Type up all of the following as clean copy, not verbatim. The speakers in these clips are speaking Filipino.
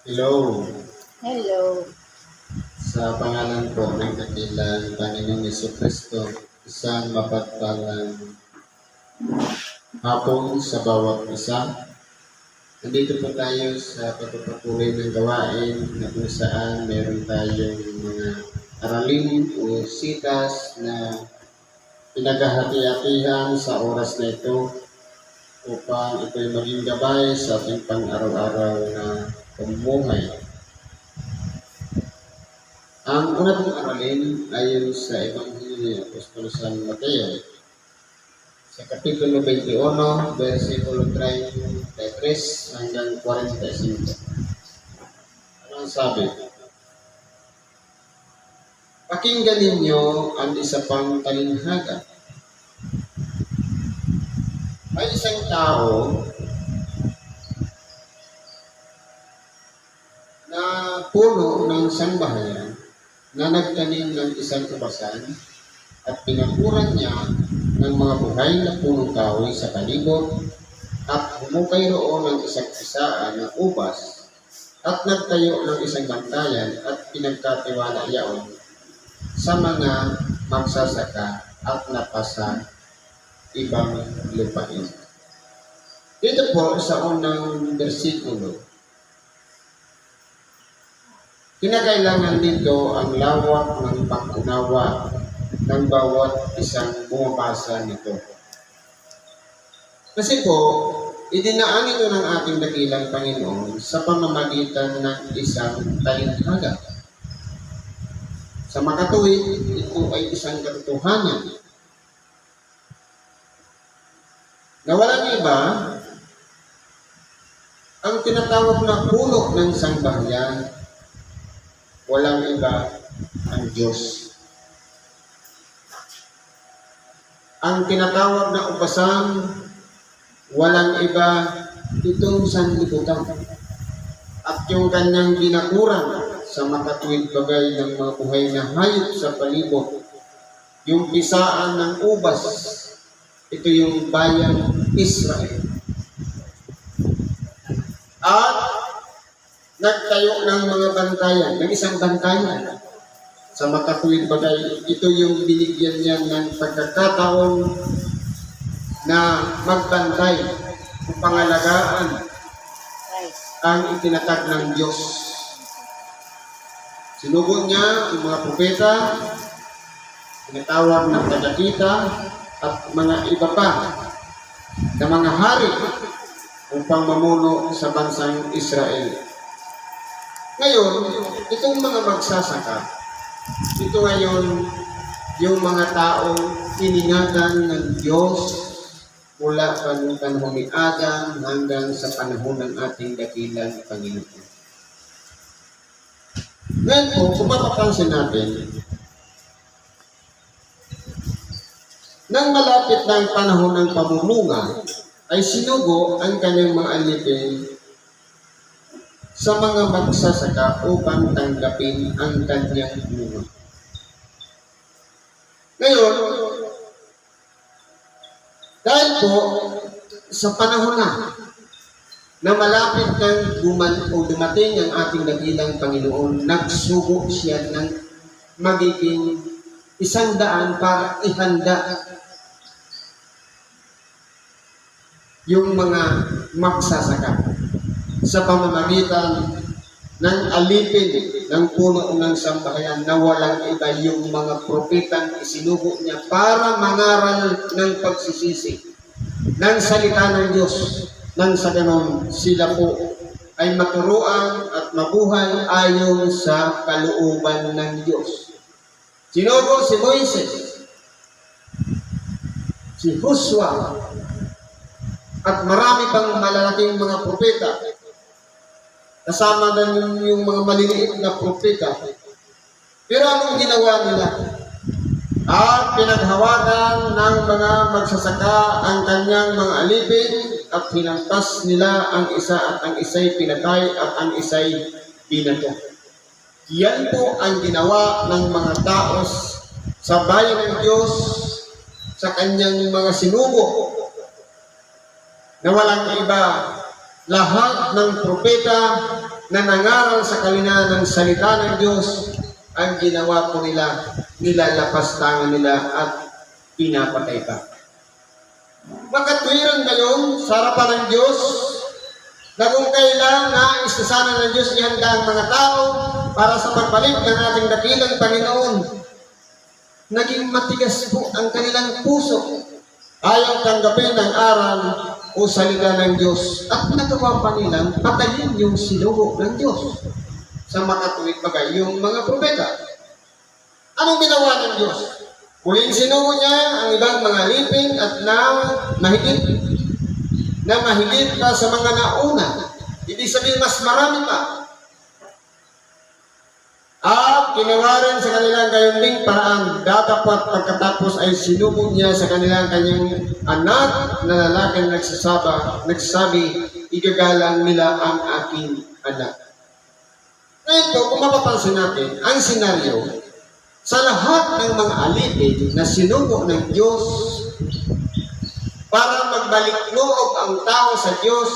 Hello, Hello. sa pangalan po ng dakilang Panginoong Jesucristo, isang mapagpalang hapon sa bawat isa. Nandito po tayo sa pagpapatuloy ng gawain na kung saan meron tayong mga aralin o sitas na pinaghahati-hatihan sa oras na ito upang ito'y maging gabay sa ating pang-araw-araw na pamumuhay. Ang una pong aralin ayon sa Ebanghelyo ni Apostol San Mateo sa Kapitulo 21, versikulo 33 hanggang 45. Ano ang sabi? Pakinggan ninyo ang isa pang talinhaga. May isang tao na puno ng sambahayan na nagtanim ng isang ubasan at pinakuran niya ng mga buhay na punong kahoy sa palibot at humukay roon ng isang isaan ng ubas at nagtayo ng isang bantayan at pinagkatiwala yaon sa mga magsasaka at napasa ibang lupain. Dito po sa unang bersikulo, kinakailangan dito ang lawak ng pag-unawa ng bawat isang bumabasa nito. Kasi po, idinaan ito ng ating dakilang Panginoon sa pamamagitan ng isang talinhaga. Sa makatuwid, ito ay isang katotohanan na walang iba ang tinatawag na puno ng sambahayan. Walang iba ang Diyos. Ang tinatawag na ubasan, walang iba itong sanlibutan. At yung kanyang binakuran sa makatuwid bagay ng mga buhay na hayop sa palibot, yung pisaan ng ubas, ito yung bayang Israel. At nagtayo ng mga bantayan, ng isang bantayan. Sa makatuwid bagay, ito yung binigyan niya ng pagkakataon na magbantay o pangalagaan ang itinatag ng Diyos. Sinugo niya ang mga propeta, tinatawag ng tagakita, at mga iba pa na mga hari upang mamuno sa bansang Israel. Ngayon, itong mga magsasaka, ito ngayon yung mga taong iningatan ng Diyos mula pa noong panahon ni Adam hanggang sa panahon ng ating dakilang Panginoon. Ngayon po, kung mapapansin natin, nang malapit na ang panahon ng pamumunga, ay sinugo ang kanyang mga alipin sa mga magsasaka upang tanggapin ang kanyang bunga. Ngayon, dahil po sa panahon na malapit nang dumating ang ating dakilang Panginoon, nagsugo siya ng magiging 100 para ihanda yung mga magsasaka sa pamamagitan ng alipin ng puno ng sambahayan na walang iba yung mga propetang isinugo niya para mangaral ng pagsisisi ng salita ng Diyos. Nang sa ganon, sila po ay maturuan at mabuhay ayon sa kalooban ng Diyos. Sinugo si Moises, si Joshua, at marami pang malalaking mga propeta. Kasama na yung mga maliliit na propeta. Pero anong ginawa nila? At pinaghawakan ng mga magsasaka ang kanyang mga alipin at hinampas nila ang isa at ang isa'y pinatay at ang isa'y binato. Yan po ang ginawa ng mga tao sa bayan ng Diyos sa kanyang mga sinugo na walang iba, lahat ng propeta na nangaral sa kanila ng salita ng Diyos, ang ginawa po nila, nilalapastangan nila at pinapatay pa. Makatwiran ngayon sa harapan ng Diyos na kung kailan nais na sana ng Diyos ihanda ang mga tao para sa pagbalik ng ating dakilang Panginoon. Naging matigas po ang kanilang puso. Ayaw tanggapin ang aral o salita ng Diyos at nagawa pa nilang patayin yung sinugo ng Diyos sa makatuwid bagay yung mga propeta. Anong ginawa ng Diyos? Muling sinugo niya ang ibang mga liping at mahigit pa sa mga nauna. Ibig sabihin mas marami pa. At ginawa rin sa kanilang gayon ding paraan. Datapat pagkatapos ay sinugo niya sa kanilang kanyang anak na lalaki na nagsasabi, igagalang nila ang aking anak. Ngayon po, kung mapapansin natin, ang senaryo, sa lahat ng mga alipin na sinugo ng Diyos para magbalik loob ang tao sa Diyos,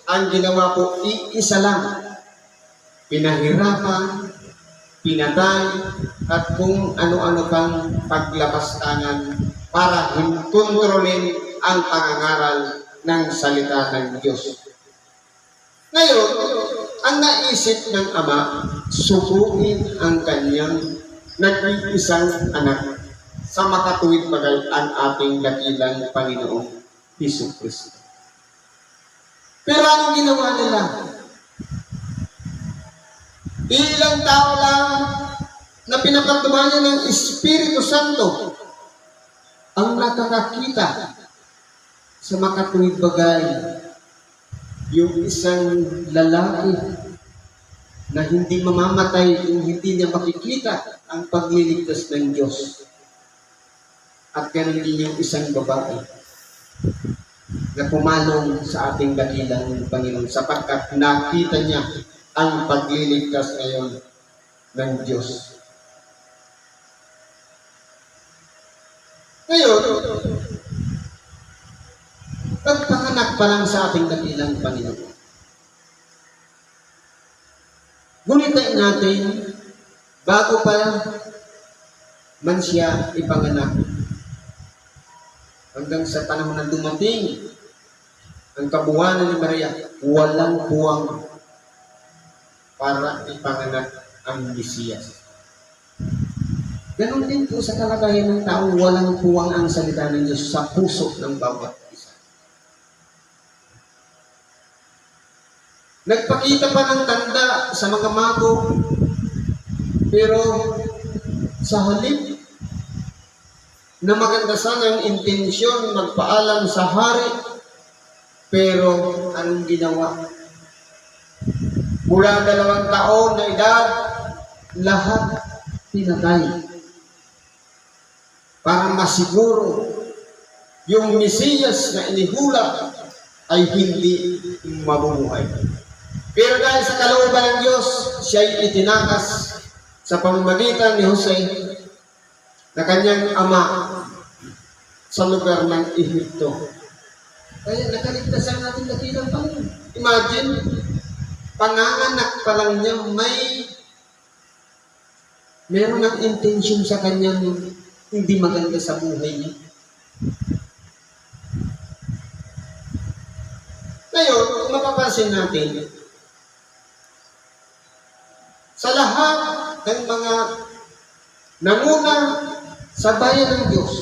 ang ginawa po iisa lang. Pinahirapan, pinatay, at kung ano-ano pang paglapastangan para kontrolin ang pangangaral ng salita ng Diyos. Ngayon, ang naisip ng Ama, subukin ang kanyang nag-iisang anak sa makatuwid bagay ang ating dakilang Panginoong Jesucristo. Pero anong ginawa nila? Ilang tao lang na pinapatubayan ng Espiritu Santo ang nakakakita sa makatuwid bagay yung isang lalaki na hindi mamamatay kung hindi niya makikita ang pagliligtas ng Diyos. At ganun din yung isang babae na pumalong sa ating dakilang Panginoon sapagkat nakita niya ang pagliligtas ngayon ng Diyos. Ngayon, pagpanganak pa lang sa ating dakilang Panginoon, gunitain natin, bago pa man siya ipanganak, hanggang sa panahon na dumating ang kabuhanan ni Maria, walang puwang para ipanganak ang Mesiyas. Ganon din po sa kalagayan ng tao, walang puwang ang salita ng Diyos sa puso ng bawat isa. Nagpakita pa ng tanda sa mga mago, pero sa halip na maganda sana ang intensyon magpaalam sa hari, pero anong ginawa? Mula 2 taon na edad, lahat pinatay. Para masiguro yung Mesiyas na inihula ay hindi mabubuhay. Pero dahil sa kalooban ng Diyos, siya'y itinakas sa pamamagitan ni Jose na kanyang ama sa lugar ng Ehipto. Kaya nakaligtasan natin dakilang Panginoon. Imagine, panganganak pa lang niya, meron ng intention sa kanyang hindi maganda sa buhay niya. Ngayon, kung mapapansin natin, sa lahat ng mga nanguna sa bayan ng Diyos,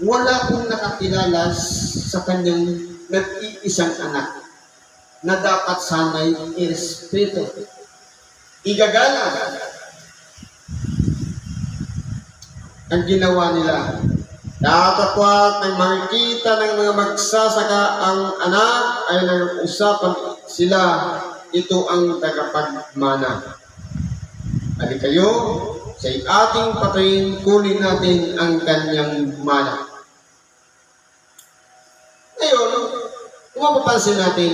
wala pong nakakilala sa kanyang nag-iisang anak na dapat sana'y irespeto, igagalang. Ang ginawa nila, datapwat ng makikita ng mga magsasaka ang anak ay nag-usapan sila, ito ang tagapagmana. Ali kayo, sa ating patayin, kunin natin ang kanyang mana. Ngayon, kung mapapansin natin,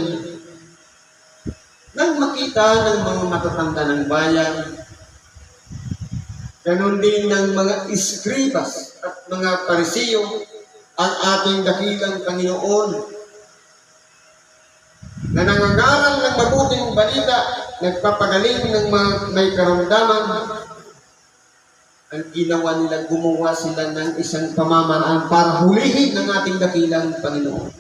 nang makita ng mga matatanda ng bayan, ganon din ng mga iskribas at mga parisiyo ang ating dakilang Panginoon. na nangangaral ng mabuting balita, nagpapagaling ng mga may karamdaman, ang ginawa nila, gumawa sila ng isang pamamaraan para hulihin ng ating dakilang Panginoon.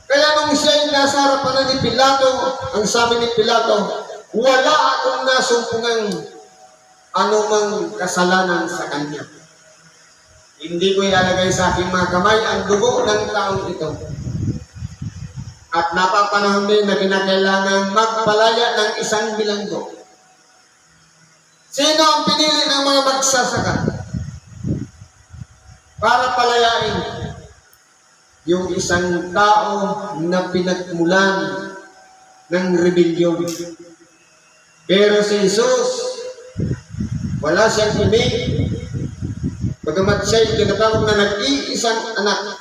Kaya nung siya'y nasa harapan ni Pilato, ang sabi ni Pilato, wala akong nasumpungang anumang kasalanan sa kanya. Hindi ko ilalagay sa aking mga kamay ang dugo ng taong ito. At napapanahon din na kinakailangan magpalaya ng isang bilanggo. Sino ang pinili ng mga magsasaka para palayain? Yung isang tao na pinagmulan ng rebellion. Pero si Jesus, wala siyang imig. Bagamat siya'y tinatawag na nag-iisang anak.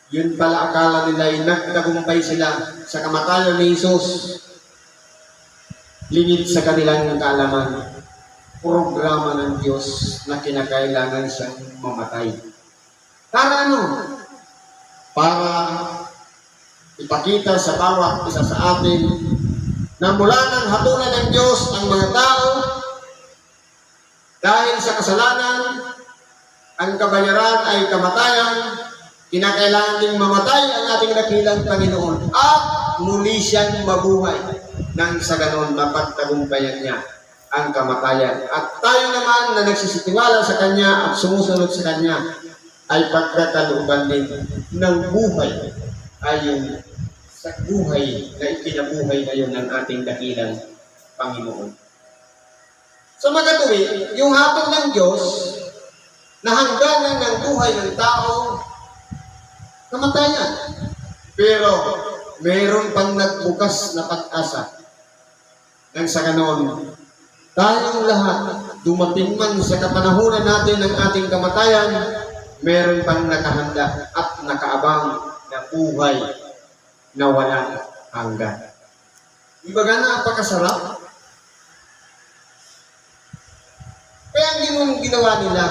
Yun pala akala nila ay nagtagumpay sila sa kamatayan ni Jesus. Lingid sa kanilang kaalaman, programa ng Diyos na kinakailangan siyang mamatay. Para ano? Para ipakita sa bawat isa sa atin na mula ng hatulan ng Diyos ang mga tao dahil sa kasalanan, ang kabayaran ay kamatayan. Kinakailangan ding mamatay ang ating dakilang Panginoon at muli siyang mabuhay nang sa ganon mapagtagumpayan niya ang kamatayan. At tayo naman na nagsisitiwala sa Kanya at sumusunod sa Kanya ay pagkakalooban din ng buhay ayon sa buhay na ikinabuhay ngayon ng ating dakilang Panginoon. Sa magatuwi, yung hatol ng Diyos na hangganan ng buhay ng tao, kamatayan. Pero mayroon pang nagbukas na pag-asa. Nang sa ganon, tayong lahat, dumating man sa kapanahunan natin ng ating kamatayan, mayroon pang nakahanda at nakaabang na buhay na walang hanggan. Ibaga na napakasarap. Kaya ang ginawa nila,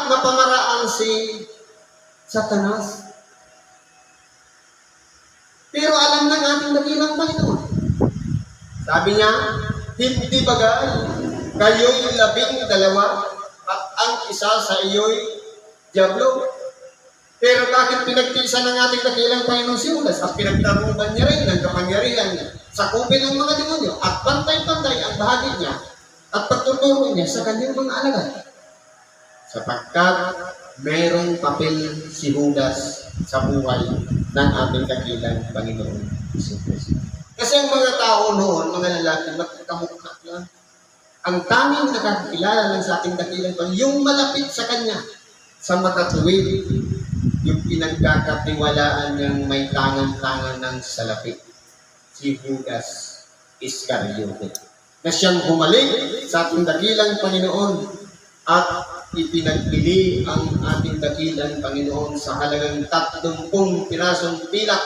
mapamaraan si Satanas. Pero alam ng ating dakilang Panginoon. Sabi niya, hindi bagay, kayo'y 12 at ang isa sa iyo'y diablo. Pero bakit pinagtiisan ng ating dakilang Panginoon si Judas at pinagtaruban niya rin ng kapangyarihan niya sa kupin ng mga demonyo at pantay-pantay ang bahagi niya at pagtuturo niya sa kanyang mga alagad? Sapagkat mayroong papel si Judas sa buhay ng ating dakilang Panginoon Jesus. Kasi ang mga tao noon, mga lalaki, magkakamukha lang. Ang tanging nakakilala lang sa ating dakilang Panginoon, yung malapit sa Kanya, sa makatuwid, yung pinagkakatiwalaan niyang may tangan-tangan ng salapi, si Judas Iscariote, na siyang humalik sa ating dakilang Panginoon at ipinagbili ang ating dakilang Panginoon sa halagang 30 pirasong pilak.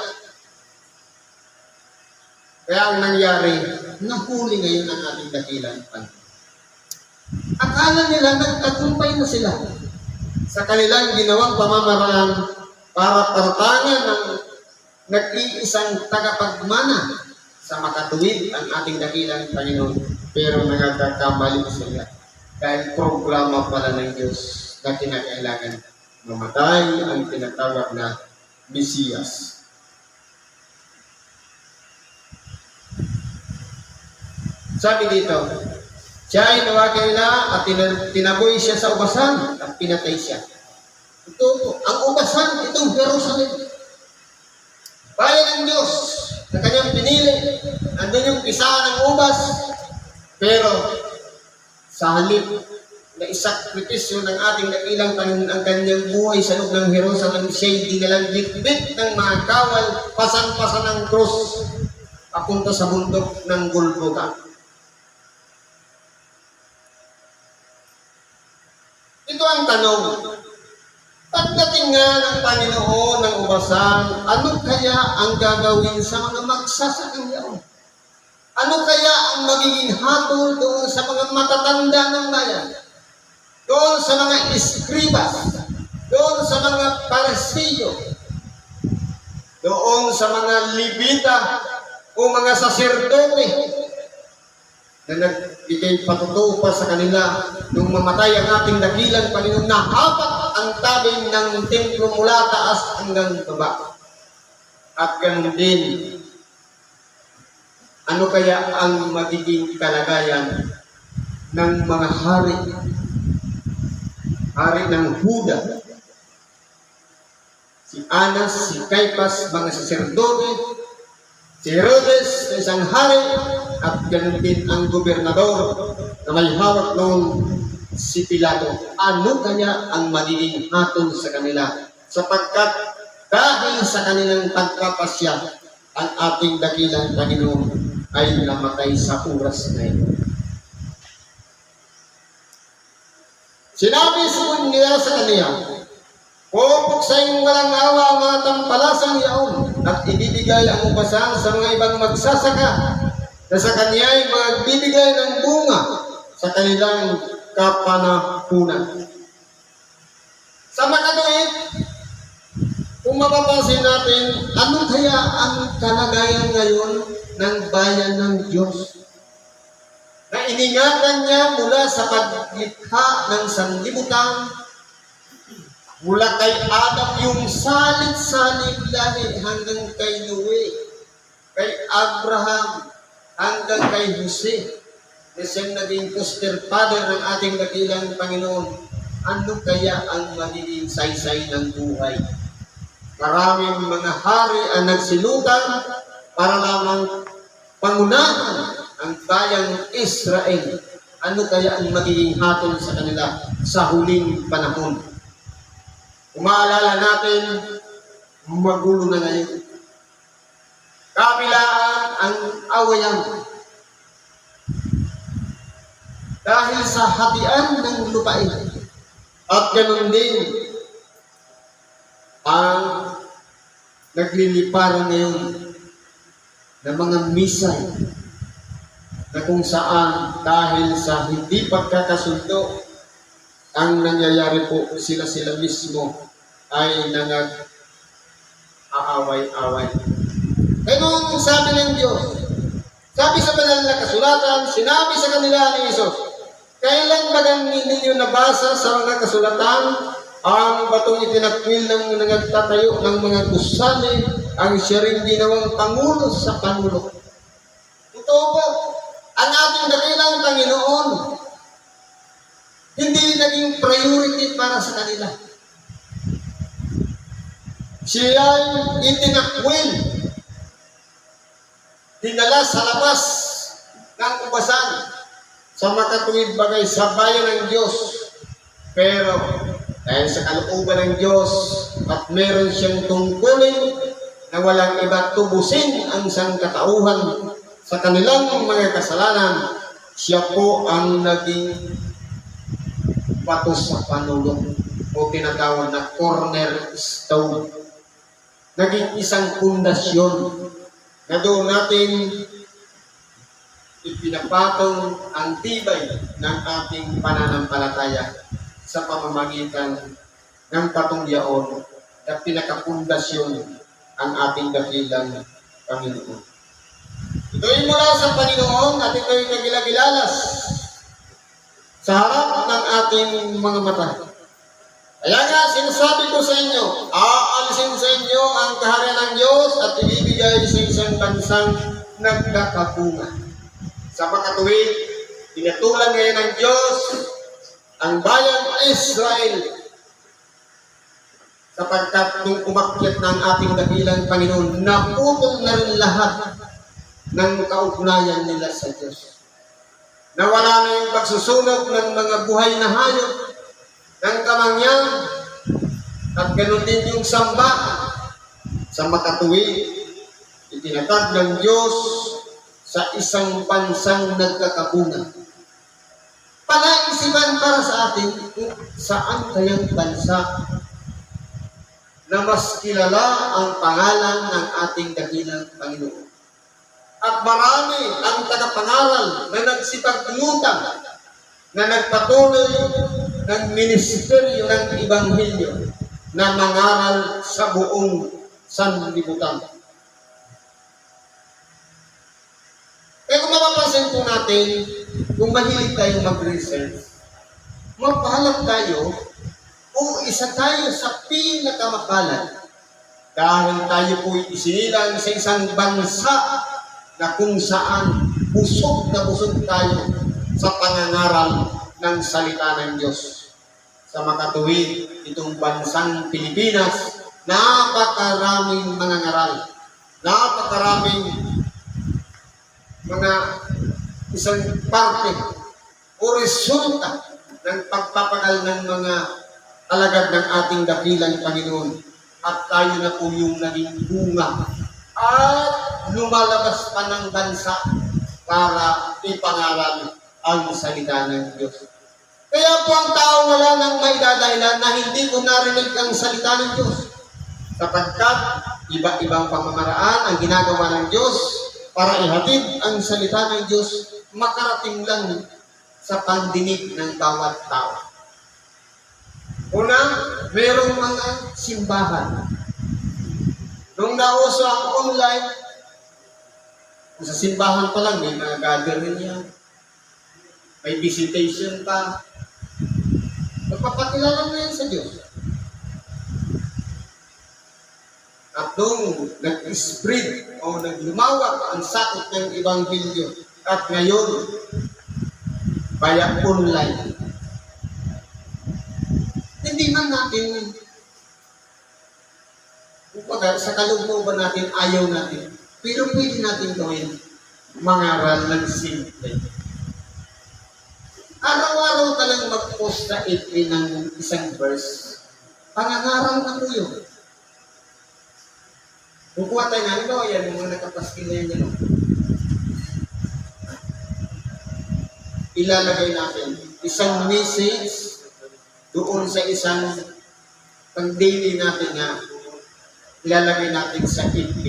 Kaya ang nangyari, nahuli ngayon ang ating dakilang Panginoon. Akala nila nagtagumpay na sila sa kanilang ginawang pamamaraan para partangan ng nag-iisang tagapagmana sa makatuwid ang ating dakilang Panginoon. Pero nagkakamali sila dahil programa pala ng Diyos na kinakailangan mamatay ang tinatawag na Mesiyas. Sabi dito, siya ay nawakil na at tinaboy siya sa ubasan at pinatay siya. Ito, ang ubasan, itong Jerusalem. Bayan ng Diyos na kanyang pinili, andun yung pisa ng ubas, pero sa halip na isakripisyo ng ating dakilang Panginoon ang kanyang buhay sa loob ng Jerusalem, siya'y dinalang bitbit ng mga kawal, pasan-pasan ng krus, papunta sa bundok ng Golgotha. Ito ang tanong, pagdating nga ng Panginoon ng ubasan, ano kaya ang gagawin sa mga magsasakang yaon? Ano kaya ang magiging hatol doon sa mga matatanda ng bayan? Doon sa mga eskribas, doon sa mga parasiyo, doon sa mga Levita o mga saserdote na nagbigay patutuo pa sa kanila nung mamatay ang ating dakilang Panginoon na hapat ang tabing ng templo mula taas hanggang baba. At ganun din, ano kaya ang magiging kalagayan ng mga hari ng Huda? Si Anas, si Caiphas, mga saserdote, si Herodes na isang hari, at ganun din ang gobernador na may hawak noon, si Pilato. Ano kaya ang magiging hatol sa kanila? Sapagkat dahil sa kanilang pagkapasya, ang ating dakilang Panginoon ay namatay sa oras na ito. Sinabi niya sa kaniya, pupuksain walang awa ang mga tampalasang yaon at ibibigay ang upasan sa mga ibang magsasaka na sa kanya ay magbibigay ng bunga sa kanilang kapanahunan. Sa makatuwid, kung mapapansin natin, ano kaya ang kalagayan ngayon ng bayan ng Diyos? Na iningatan niya mula sa paglikha ng sanlibutan, mula kay Adam yung salit-salit lahi hanggang kay Noe, kay Abraham, hanggang kay Jose, na siyang naging foster father ng ating dakilang Panginoon. Ano kaya ang magiging saysay ng buhay? Maraming mga hari ang nagsilutan para lamang pangunahan ang bayang Israel. Ano kaya ang magiging hatol sa kanila sa huling panahon? Kung maalala natin, magulo na ngayon. Kabilaan ang awayan. Dahil sa hatian ng lupain. At ganun din ang nagliliparan ngayon ng mga misay na kung saan dahil sa hindi pagkakasundo ang nangyayari po, sila mismo ay nag-aaway-away. Ganun ang sabi ng Diyos. Sabi sa banal na kasulatan, sinabi sa kanila ni Isos, kailan bagang ninyo nabasa sa mga kasulatan ang batong itinakwil ng nagtatayo ng mga gusali ang siya rin ginawang pangulo sa panulo? Ito po, ang ating dakilang Panginoon, hindi naging priority para sa kanila. Siya ay itinakwil, dinala sa labas ng ubasan sa makatuwid bagay sa bayan ng Diyos. Pero dahil sa kalooban ng Diyos at meron siyang tungkulin na walang iba tubusin ang sangkatauhan sa kanilang mga kasalanan, siya po ang naging patos sa panulong o tinatawag na cornerstone. Naging isang pundasyon na doon natin ipinapatong ang tibay ng ating pananampalataya sa pamamagitan ng patungyaon na pinakapundasyon ang ating dakilang Panginoon. Ito'y mula sa Panginoon at ito'y nagilagilalas sa harap ng ating mga mata. Kaya nga, sinasabi ko sa inyo, aalisin sa inyo ang kaharian ng Diyos at ibibigay sa isang bansang nagkakabunga. Sa makatuwid, pinatulan ngayon ng Diyos ang bayang Israel sapagkat nung umakyat ng ating dakilang Panginoon, naputol na rin lahat ng kaugnayan nila sa Diyos. Nawala na yung pagsusunog ng mga buhay na hayop, ng kamangyan, at ganoon din yung samba. Sa makatuwid, itinatag ng Diyos sa isang bansang nagkakabunga. Palaisipan para sa atin kung saan kayang bansa na mas kilala ang pangalan ng ating dakilang Panginoon. At marami ang tagapangaral na nagsipaglutan na nagpatuloy ng ministeryo ng Ebanghelyo na mangaral sa buong sanlibutan. Kaya kung mapapansin po natin, kung mahilig tayong mag-research, magpahalang tayo o isa tayo sa pinakamapalad dahil tayo po'y isinilang sa isang bansa na kung saan busog na busog tayo sa pangangaral ng salita ng Diyos. Sa makatuwid, itong bansang Pilipinas, napakaraming mga ngaral, napakaraming mga isang parte o resulta ng pagpapagal ng mga alagad ng ating dakilang Panginoon. At tayo na po yung naging bunga at lumalabas pa ng bansa para ipangaral ang salita ng Diyos. Kaya po ang tao wala nang may dadahilan na hindi ko narinig ang salita ng Diyos. Sapagkat iba-ibang pamamaraan ang ginagawa ng Diyos para ihatid ang salita ng Diyos makarating lang sa pandinig ng bawat tao. Una, merong mga simbahan. Nung nauso ang online, sa simbahan pa lang may mga gathering yan. May visitation pa. Magpapakilala mo yan sa Diyos. At nung nag-spread o naglumawak ang sakot ng Ebanghelyo at ngayon, via online, hindi man natin, kumbaga, sa kalooban natin, ayaw natin, pero pwede natin gawin mangaral ng simple. Araw-araw ka lang mag-post na entry ng isang verse. Pangangaral na po yun. Kukuha tayo nga, ito, yan, yung mga nakapaskil na yan, ilalagay natin isang message doon sa isang pang-daily natin na ilalagay natin sa FB.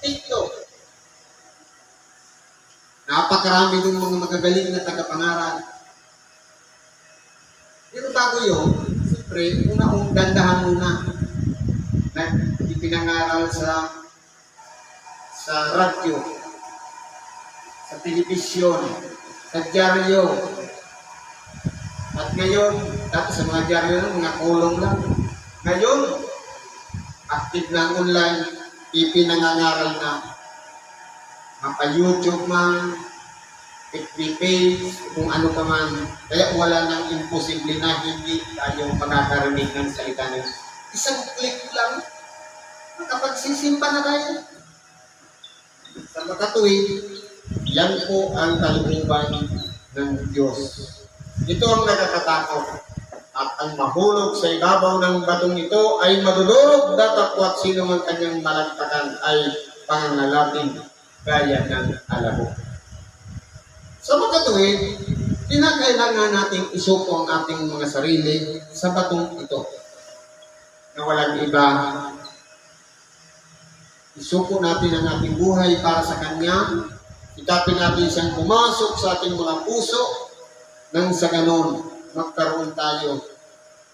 TikTok. Napakarami ng mga magagaling na tagapangaral. Pero bago yun, siyempre, una-ung gandahan muna na ipinangaral sa radyo, sa telebisyon, sa dyaryo. At ngayon, dati sa mga dyaryo, mga kulong lang. Ngayon, active na online, ipinangangaral na. Mapa-YouTube man, FB page, kung ano pa man. Kaya wala nang imposible na hindi tayo makakarinig ng salita ng isang click lang, makapagsisimba na tayo. Sa makatuwid, yan po ang kalooban ng Diyos. Ito ang nakakatakot. At ang mahulog sa ibabaw ng batong ito ay madudurog, datapwat sino man kanyang malagpakan ay pangangalating gaya ng alabok. Sa makatuwid, kinakailangan nating isuko ang ating mga sarili sa batong ito. Na walang iba, isuko natin ang ating buhay para sa Kanya. Itapin natin siyang pumasok sa ating mga puso nang sa ganon magkaroon tayo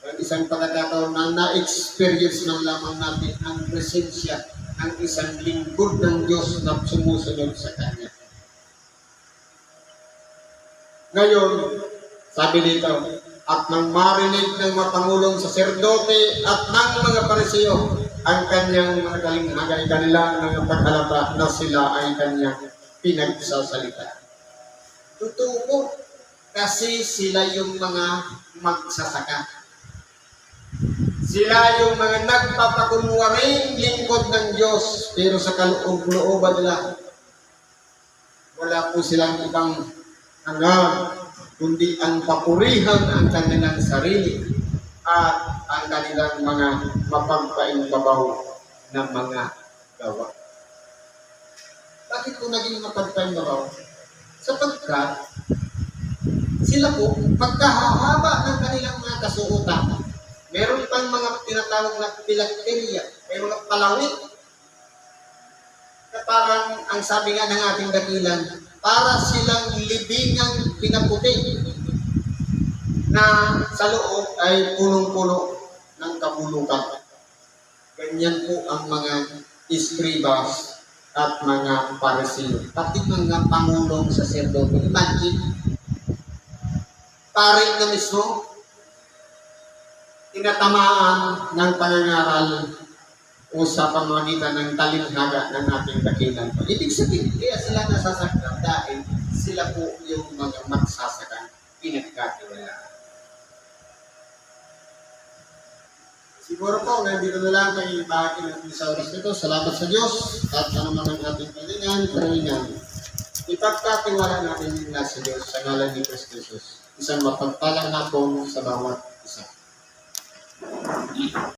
ng isang pagkakataon na na-experience ng lamang natin ang presensya ng isang lingkod ng Diyos na sumusunod sa Kanya. Ngayon, sabi dito, at nang marinig ng mga pangulong saserdote at ng mga pariseo ang kanyang mga kalinghagay kanila ng paghalata na sila ay kanyang pinagsasalita. Totoo po, kasi sila yung mga magsasaka. Sila yung mga nagpapakunwaring lingkod ng Diyos, pero sa kaloob-looban nila, wala po silang ibang hangad, kundi ang papurihan ang kanilang sarili at ang kanilang mga mapagpaimbabaw na mga gawa. Bakit po naging mapagpaimbabaw? Sapagkat sila po, pagkahahaba ng kanilang mga kasuotan, meron pang mga tinatawag na pilakterya, may mga palawit, na parang ang sabi nga ng ating dakilan, para silang libingang pinaputi na sa loob ay punong-puno ng kabulukan. Ganyan po ang mga iskribas at mga pariseo, pati mga pangulong saserdote. Imagine, pare na mismo, tinatamaan ng pangangaral o sa pamamagitan ng talinhaga ng ating dakilan. Ibig sabihin, kaya sila nasasaktan dahil sila po yung mga magsasakang pinagkatiwalaan. Siguro po, nandito na lang kayo ibahagi natin sa oras nito. Salamat sa Diyos at ano man ang ating kalingan. Ipagkatiwala natin yung nasa Diyos sa ngalan ni Kristo Jesus. Isang mapagpalang hapon sa bawat isa.